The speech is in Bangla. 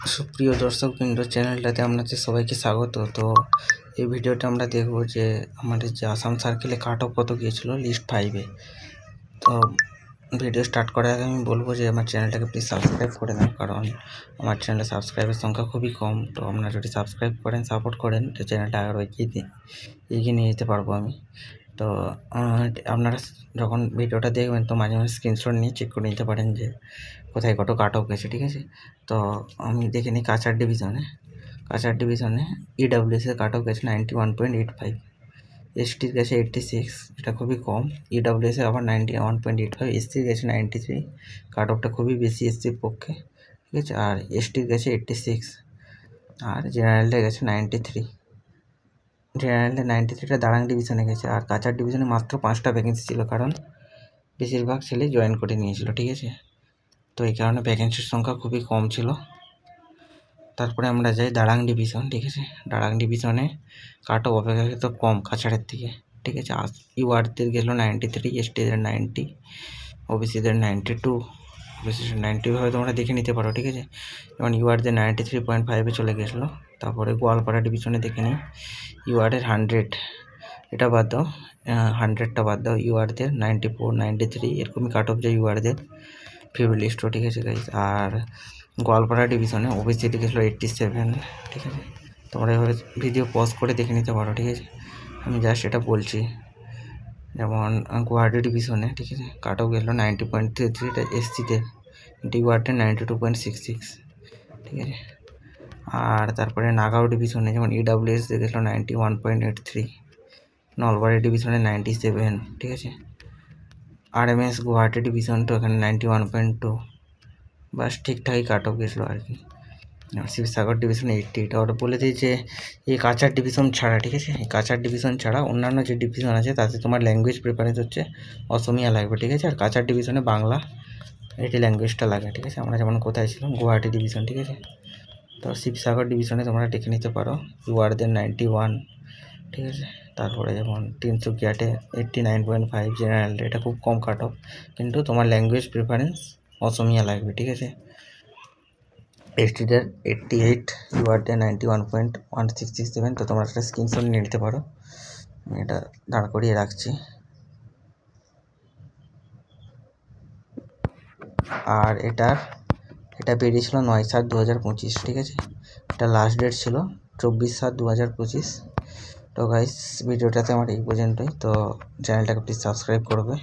সুপ্রিয় দর্শকবৃন্দ, চ্যানেলটাতে আপনাদের সবাইকে স্বাগত। তো এই ভিডিওটা আমরা দেখব যে আমাদের যে আসাম সার্কেলে কাট অফ কত গিয়েছিল লিস্ট 5-এ। তো ভিডিও স্টার্ট করার আগে আমি বলবো যে আমার চ্যানেলটাকে প্লিজ সাবস্ক্রাইব করে নাও, কারণ আমার চ্যানেলে সাবস্ক্রাইবের সংখ্যা খুবই কম। তো আপনারা যদি সাবস্ক্রাইব করেন, সাপোর্ট করেন, তো চ্যানেলটা আরও এগিয়ে নিয়ে যেতে পারবো আমি। তো আপনারা যখন ভিডিওটা দেখবেন তো মাঝে মাঝে স্ক্রিনশট নিয়ে চেক করে নিতে পারেন যে কোথায় কত কাট অফ গেছে, ঠিক আছে। তো আমি দেখে নিই কাছাড় ডিভিশনে ইডাব্লিউএসের কাট অফ গেছে 91.85, এসটির গেছে 86, এটা খুবই কম। ইডাব্লিউএসের আবার 91.85, এসটির গেছে 93, কাট অফটা খুবই বেশি এসটির পক্ষে, ঠিক আছে। আর এসটির গেছে 86, আর জেনারেলের গেছে 93। জেনারেলে 93টা দারাং ডিভিশনে গেছে। আর কাছাড় ডিভিশনে মাত্র 5টা ভ্যাকেন্সি ছিল, কারণ বেশিরভাগ ছেলে জয়েন করে নিয়েছিল, ঠিক আছে। তো এই কারণে ভ্যাকেন্সির সংখ্যা খুবই কম ছিল। তারপরে আমরা যাই দারাং ডিভিশন, ঠিক আছে। দারাং ডিভিশনে কাট অফ অপেক্ষাকৃত কম কাছাড়ের থেকে, ঠিক আছে। ইউআরদের গেল 93, এসটিদের 90, ওবিসিদের 92, ওবিসিদের 90 তোমরা দেখে নিতে পারো, ঠিক আছে। যেমন ইউআরদের 93.5-এ চলে গেছিলো। তারপরে গোয়ালপাড়া ডিভিশনে দেখে নিই ইউআরের 100, এটা বাদ দাও, 100টা বাদ দাও। ইউআরদের 94, 93 এরকমই কাট অফ যায় ইউআরদের ফিভ লিস্টও, ঠিক আছে গাইজ। আর গোয়ালপাড়া ডিভিশনে ওবিসিটি গেছিলো 87, ঠিক আছে। তোমরা এভাবে ভিডিও পজ করে দেখে নিতে পারো, ঠিক আছে। আমি জাস্ট এটা বলছি। যেমন গুয়াহাটি ডিভিশনে, ঠিক আছে, কাট অফ গেছিলো 90.33, এটা এসসিতে, ইউআরদের 92.66, ঠিক আছে। আর তারপরে নাগাঁও ডিভিশনে যেমন ইডাব্লিউএস গেছিলো 91.83, নলবাড়ি ডিভিশনে 97, ঠিক আছে। আরএমএস গুয়াহাটি ডিভিশন তো এখানে 91.2, বাস ঠিকঠাকই কাট অফ গেছিলো আর কি। শিবসাগর ডিভিশন 80। এটা ওরা বলে দিই যে এই কাছাড় ডিভিশন ছাড়া, ঠিক আছে, এই কাছাড় ডিভিশন ছাড়া অন্যান্য যে ডিভিশন আছে তাতে তোমার ল্যাঙ্গুয়েজ প্রিফারেন্স হচ্ছে অসমিয়া লাগবে, ঠিক আছে। আর কাছাড় ডিভিশনে বাংলা এটি ল্যাঙ্গুয়েজটা লাগে, ঠিক আছে। আমরা যেমন কোথায় ছিলাম গুয়াহাটি ডিভিশন, ঠিক আছে। তো শিবসাগর ডিভিশনে তোমরা দেখে নিতে পারো ইউআরদের 91, ঠিক আছে। তারপরে যেমন তিনসুকিয়াতে 89.5 জেনারেল, এটা খুব কম কাট অফ, কিন্তু তোমার ল্যাঙ্গুয়েজ প্রিফারেন্স অসমিয়া লাগবে, ঠিক আছে। এসটিদের 88, ইউআরদের 91.1667। তো তোমরা একটা স্ক্রিনশট নিয়ে নিতে পারো, আমি এটা দাঁড় করিয়ে রাখছি। আর এটা বেরিয়েছিল 9/7/2025, ঠিক আছে। এটা লাস্ট ডেট ছিল 24/7/2025। তো গাইস, ভিডিওটাতে আমার এই পর্যন্তই। তো চ্যানেলটাকে প্লিজ সাবস্ক্রাইব করবে।